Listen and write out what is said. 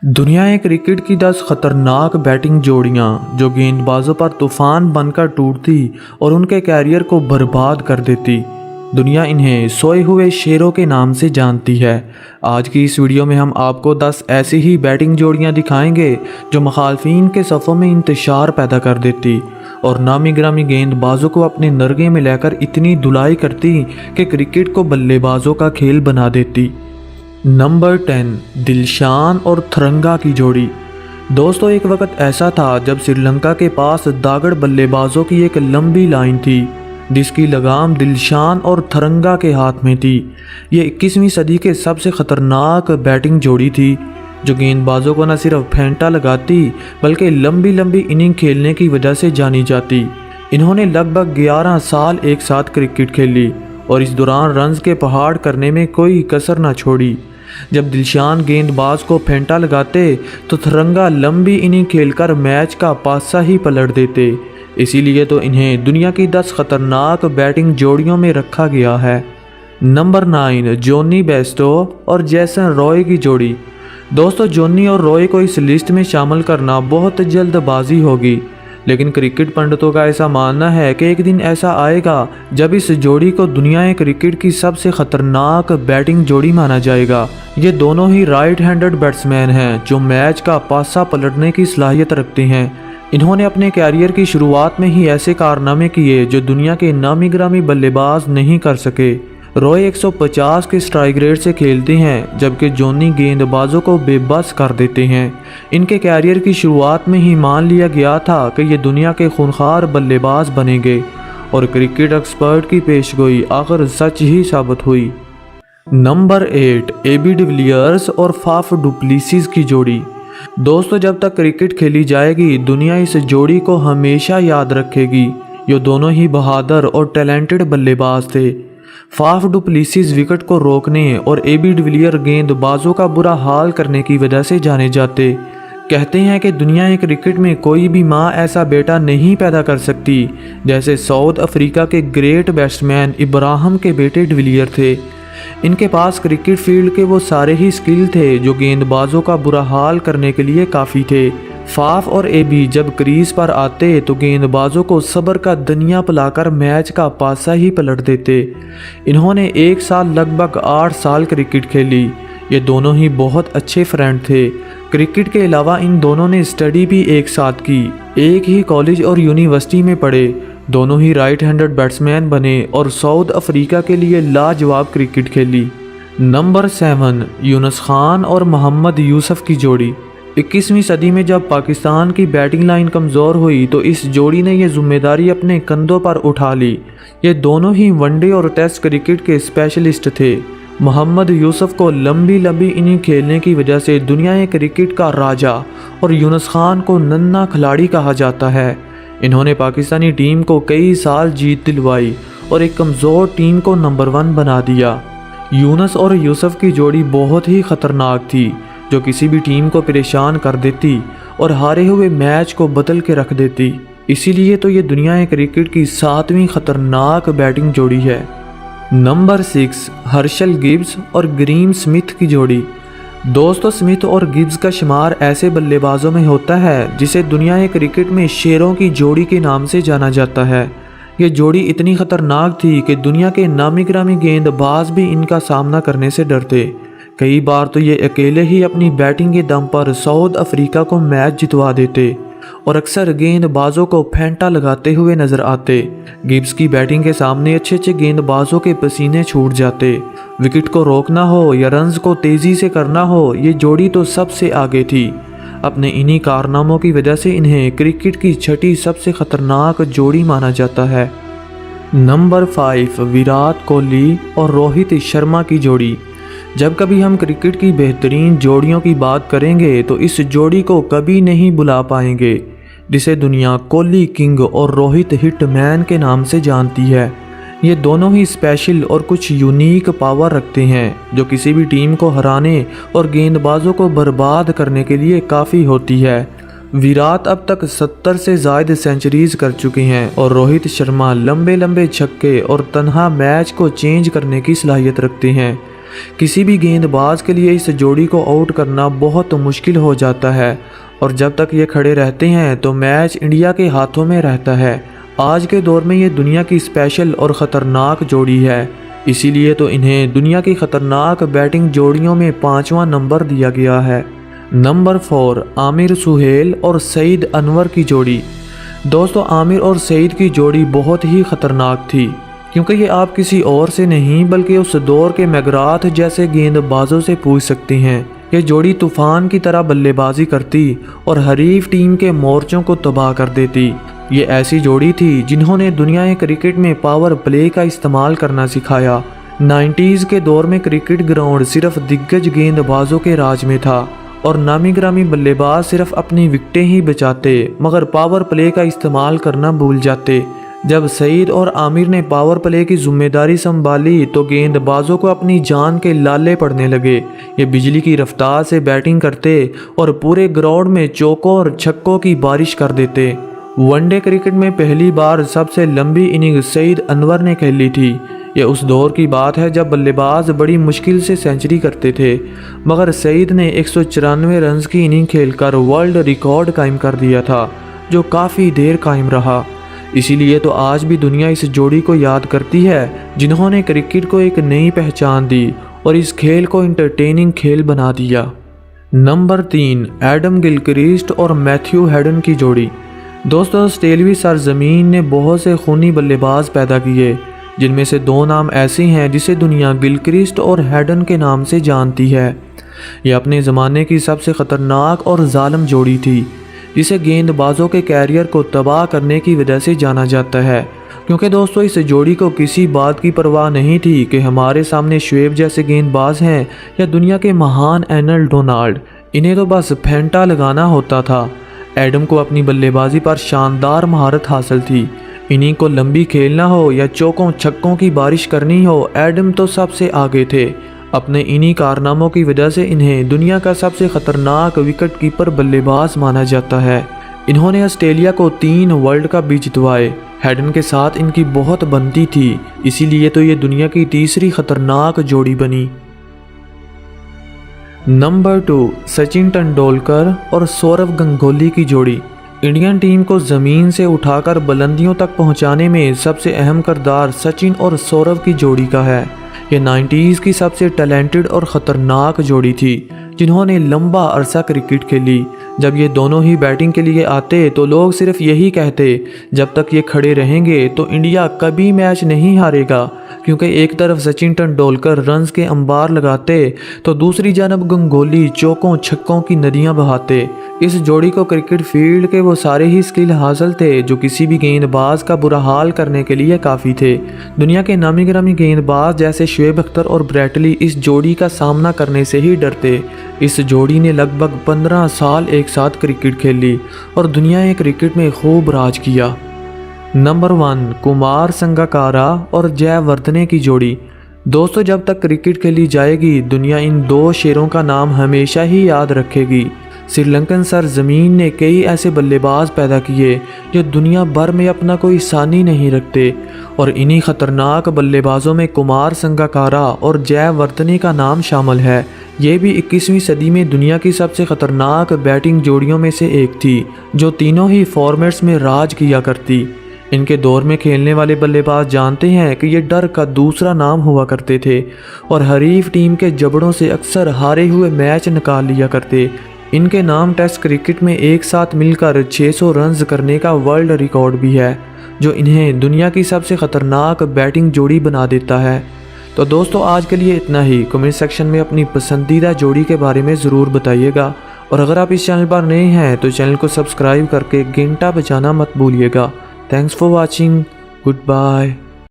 दुनिया में क्रिकेट की 10 खतरनाक बैटिंग जोड़ियां जो गेंदबाजों पर तूफान बनकर टूटती और उनके कैरियर को बर्बाद कर देती। दुनिया इन्हें सोए हुए शेरों के नाम से जानती है। आज की इस वीडियो में हम आपको 10 ऐसी ही बैटिंग जोड़ियां दिखाएंगे जो मुखालफिन के सफ़ों में इंतशार पैदा कर देती और नामी गिरामी गेंदबाजों को अपने नरगे में लेकर इतनी धुलाई करती कि क्रिकेट को बल्लेबाजों का खेल बना देती। नंबर 10, दिलशान और थरंगा की जोड़ी। दोस्तों, एक वक्त ऐसा था जब श्रीलंका के पास दागड़ बल्लेबाजों की एक लंबी लाइन थी जिसकी लगाम दिलशान और थरंगा के हाथ में थी। ये 21वीं सदी के सबसे खतरनाक बैटिंग जोड़ी थी जो गेंदबाजों को न सिर्फ फेंटा लगाती बल्कि लंबी लंबी इनिंग खेलने की वजह से जानी जाती। इन्होंने लगभग 11 साल एक साथ क्रिकेट खेली और इस दौरान रन्स के पहाड़ करने में कोई कसर न छोड़ी। जब दिलशान गेंदबाज को फेंटा लगाते तो थरंगा लंबी इनिंग खेलकर मैच का पासा ही पलट देते। इसीलिए तो इन्हें दुनिया की 10 खतरनाक बैटिंग जोड़ियों में रखा गया है। नंबर 9, जॉनी बेस्टो और जैसन रॉय की जोड़ी। दोस्तों, जॉनी और रॉय को इस लिस्ट में शामिल करना बहुत जल्दबाजी होगी, लेकिन क्रिकेट पंडितों का ऐसा मानना है कि एक दिन ऐसा आएगा जब इस जोड़ी को दुनिया क्रिकेट की सबसे खतरनाक बैटिंग जोड़ी माना जाएगा। ये दोनों ही राइट हैंडेड बैट्समैन हैं जो मैच का पासा पलटने की सलाहियत रखते हैं। इन्होंने अपने कैरियर की शुरुआत में ही ऐसे कारनामे किए जो दुनिया के नामी गिरामी बल्लेबाज नहीं कर सके। रॉय 150 के स्ट्राइक रेट से खेलते हैं जबकि जॉनी गेंदबाजों को बेबस कर देते हैं। इनके कैरियर की शुरुआत में ही मान लिया गया था कि ये दुनिया के खूंखार बल्लेबाज बनेंगे और क्रिकेट एक्सपर्ट की पेशगोई आखिर सच ही साबित हुई। नंबर 8, एबी डिविलियर्स और फाफ डुप्लेसिस की जोड़ी। दोस्तों, जब तक क्रिकेट खेली जाएगी दुनिया इस जोड़ी को हमेशा याद रखेगी। ये दोनों ही बहादुर और टैलेंटेड बल्लेबाज थे। फाफ डुप्लेसिस विकेट को रोकने और एबी डिविलियर गेंदबाजों का बुरा हाल करने की वजह से जाने जाते। कहते हैं कि दुनिया क्रिकेट में कोई भी माँ ऐसा बेटा नहीं पैदा कर सकती जैसे साउथ अफ्रीका के ग्रेट बैट्समैन इब्राहिम के बेटे डिविलियर थे। इनके पास क्रिकेट फील्ड के वो सारे ही स्किल थे जो गेंदबाजों का बुरा हाल करने के लिए काफ़ी थे। फाफ और एबी जब क्रीज पर आते तो गेंदबाजों को सब्र का दनिया पिलाकर मैच का पासा ही पलट देते। इन्होंने एक साल लगभग 8 साल क्रिकेट खेली। ये दोनों ही बहुत अच्छे फ्रेंड थे। क्रिकेट के अलावा इन दोनों ने स्टडी भी एक साथ की, एक ही कॉलेज और यूनिवर्सिटी में पढ़े। दोनों ही राइट हैंडेड बैट्समैन बने और साउथ अफ्रीका के लिए लाजवाब क्रिकेट खेली। नंबर 7, यूनुस खान और मोहम्मद यूसुफ की जोड़ी। 21वीं सदी में जब पाकिस्तान की बैटिंग लाइन कमज़ोर हुई तो इस जोड़ी ने यह जिम्मेदारी अपने कंधों पर उठा ली। ये दोनों ही वनडे और टेस्ट क्रिकेट के स्पेशलिस्ट थे। मोहम्मद यूसुफ को लंबी लंबी इनिंग खेलने की वजह से दुनिया क्रिकेट का राजा और यूनुस खान को नन्हा खिलाड़ी कहा जाता है। इन्होंने पाकिस्तानी टीम को कई साल जीत दिलवाई और एक कमज़ोर टीम को नंबर 1 बना दिया। यूनुस और यूसुफ की जोड़ी बहुत ही ख़तरनाक थी जो किसी भी टीम को परेशान कर देती और हारे हुए मैच को बदल के रख देती। इसीलिए तो ये दुनिया क्रिकेट की 7वीं खतरनाक बैटिंग जोड़ी है। नंबर 6, हर्षल गिब्स और ग्रीम स्मिथ की जोड़ी। दोस्तों, स्मिथ और गिब्स का शुमार ऐसे बल्लेबाजों में होता है जिसे दुनिया क्रिकेट में शेरों की जोड़ी के नाम से जाना जाता है। ये जोड़ी इतनी खतरनाक थी कि दुनिया के नामी गिरामी गेंदबाज भी इनका सामना करने से डरते। कई बार तो ये अकेले ही अपनी बैटिंग के दम पर साउथ अफ्रीका को मैच जितवा देते और अक्सर गेंदबाजों को फेंटा लगाते हुए नजर आते। गिब्स की बैटिंग के सामने अच्छे अच्छे गेंदबाजों के पसीने छूट जाते। विकेट को रोकना हो या रन्स को तेजी से करना हो, ये जोड़ी तो सबसे आगे थी। अपने इन्हीं कारनामों की वजह से इन्हें क्रिकेट की 6ठी सबसे खतरनाक जोड़ी माना जाता है। नंबर 5, विराट कोहली और रोहित शर्मा की जोड़ी। जब कभी हम क्रिकेट की बेहतरीन जोड़ियों की बात करेंगे तो इस जोड़ी को कभी नहीं भुला पाएंगे जिसे दुनिया कोहली किंग और रोहित हिटमैन के नाम से जानती है। ये दोनों ही स्पेशल और कुछ यूनिक पावर रखते हैं जो किसी भी टीम को हराने और गेंदबाजों को बर्बाद करने के लिए काफ़ी होती है। विराट अब तक 70 से ज़ायद सेंचुरीज कर चुके हैं और रोहित शर्मा लंबे लंबे छक्के और तन्हा मैच को चेंज करने की सलाहियत रखते हैं। किसी भी गेंदबाज के लिए इस जोड़ी को आउट करना बहुत मुश्किल हो जाता है और जब तक ये खड़े रहते हैं तो मैच इंडिया के हाथों में रहता है। आज के दौर में ये दुनिया की स्पेशल और ख़तरनाक जोड़ी है, इसीलिए तो इन्हें दुनिया की ख़तरनाक बैटिंग जोड़ियों में 5वां नंबर दिया गया है। नंबर 4, आमिर सुहेल और सईद अनवर की जोड़ी। दोस्तों, आमिर और सईद की जोड़ी बहुत ही ख़तरनाक थी, क्योंकि ये आप किसी और से नहीं बल्कि उस दौर के मैकग्राथ जैसे गेंदबाजों से पूछ सकती हैं। ये जोड़ी तूफान की तरह बल्लेबाजी करती और हरीफ टीम के मोर्चों को तबाह कर देती। ये ऐसी जोड़ी थी जिन्होंने दुनिया क्रिकेट में पावर प्ले का इस्तेमाल करना सिखाया। 90s के दौर में क्रिकेट ग्राउंड सिर्फ दिग्गज गेंदबाजों के राज में था और नामी ग्रामी बल्लेबाज सिर्फ अपनी विकेटें ही बचाते मगर पावर प्ले का इस्तेमाल करना भूल जाते। जब सईद और आमिर ने पावर प्ले की जिम्मेदारी संभाली तो गेंदबाजों को अपनी जान के लाले पड़ने लगे। ये बिजली की रफ्तार से बैटिंग करते और पूरे ग्राउंड में चौकों और छक्कों की बारिश कर देते। वनडे क्रिकेट में पहली बार सबसे लंबी इनिंग सईद अनवर ने खेली थी। ये उस दौर की बात है जब बल्लेबाज बड़ी मुश्किल से सेंचुरी करते थे, मगर सईद ने 194 रन की इनिंग खेलकर वर्ल्ड रिकॉर्ड कायम कर दिया था, जो काफ़ी देर कायम रहा। इसीलिए तो आज भी दुनिया इस जोड़ी को याद करती है, जिन्होंने क्रिकेट को एक नई पहचान दी और इस खेल को इंटरटेनिंग खेल बना दिया। नंबर 3, एडम गिलक्रिस्ट और मैथ्यू हेडन की जोड़ी। दोस्तों, ऑस्ट्रेलियाई सरजमीन ने बहुत से खूनी बल्लेबाज पैदा किए, जिनमें से 2 नाम ऐसे हैं जिसे दुनिया गिलक्रिस्ट और हेडन के नाम से जानती है। यह अपने ज़माने की सबसे ख़तरनाक और जालिम जोड़ी थी, जिसे गेंदबाजों के कैरियर को तबाह करने की वजह से जाना जाता है। क्योंकि दोस्तों, इस जोड़ी को किसी बात की परवाह नहीं थी कि हमारे सामने शुएब जैसे गेंदबाज हैं या दुनिया के महान एर्नल डोनाल्ड, इन्हें तो बस फेंटा लगाना होता था। एडम को अपनी बल्लेबाजी पर शानदार महारत हासिल थी। इन्हीं को लंबी खेलना हो या चौकों छक्कों की बारिश करनी हो, एडम तो सबसे आगे थे। अपने इन्हीं कारनामों की वजह से इन्हें दुनिया का सबसे ख़तरनाक विकेट कीपर बल्लेबाज माना जाता है। इन्होंने ऑस्ट्रेलिया को 3 वर्ल्ड कप भी जितवाए। हेडन के साथ इनकी बहुत बनती थी, इसीलिए तो ये दुनिया की तीसरी ख़तरनाक जोड़ी बनी। नंबर 2, सचिन तेंदुलकर और सौरव गंगोली की जोड़ी। इंडियन टीम को ज़मीन से उठाकर बुलंदियों तक पहुंचाने में सबसे अहम किरदार सचिन और सौरव की जोड़ी का है। ये 90s की सबसे टैलेंटेड और ख़तरनाक जोड़ी थी, जिन्होंने लंबा अरसा क्रिकेट खेली। जब ये दोनों ही बैटिंग के लिए आते तो लोग सिर्फ यही कहते, जब तक ये खड़े रहेंगे तो इंडिया कभी मैच नहीं हारेगा, क्योंकि एक तरफ सचिन तेंदुलकर रन्स के अंबार लगाते तो दूसरी जानब गंगोली चौकों छक्कों की नदियां बहाते। इस जोड़ी को क्रिकेट फील्ड के वो सारे ही स्किल हासिल थे जो किसी भी गेंदबाज का बुरा हाल करने के लिए काफ़ी थे। दुनिया के नामी गिरामी गेंदबाज जैसे शुएब अख्तर और ब्रैटली इस जोड़ी का सामना करने से ही डरते। इस जोड़ी ने लगभग 15 साल एक साथ क्रिकेट खेली और दुनिया क्रिकेट में खूब राज किया। नंबर 1, कुमार संगकारा और जयवर्धने की जोड़ी। दोस्तों, जब तक क्रिकेट खेली जाएगी दुनिया इन 2 शेरों का नाम हमेशा ही याद रखेगी। श्रीलंकन सरजमीन ने कई ऐसे बल्लेबाज पैदा किए जो दुनिया भर में अपना कोई सानी नहीं रखते, और इन्हीं ख़तरनाक बल्लेबाजों में कुमार संगकारा और जयवर्धने का नाम शामिल है। ये भी 21वीं सदी में दुनिया की सबसे ख़तरनाक बैटिंग जोड़ियों में से एक थी, जो तीनों ही फॉर्मेट्स में राज किया करती। इनके दौर में खेलने वाले बल्लेबाज जानते हैं कि ये डर का दूसरा नाम हुआ करते थे और हरीफ टीम के जबड़ों से अक्सर हारे हुए मैच निकाल लिया करते। इनके नाम टेस्ट क्रिकेट में एक साथ मिलकर 600 रन करने का वर्ल्ड रिकॉर्ड भी है, जो इन्हें दुनिया की सबसे ख़तरनाक बैटिंग जोड़ी बना देता है। तो दोस्तों, आज के लिए इतना ही। कमेंट सेक्शन में अपनी पसंदीदा जोड़ी के बारे में ज़रूर बताइएगा, और अगर आप इस चैनल पर नए हैं तो चैनल को सब्सक्राइब करके घंटा बजाना मत भूलिएगा। Thanks for watching. Good bye.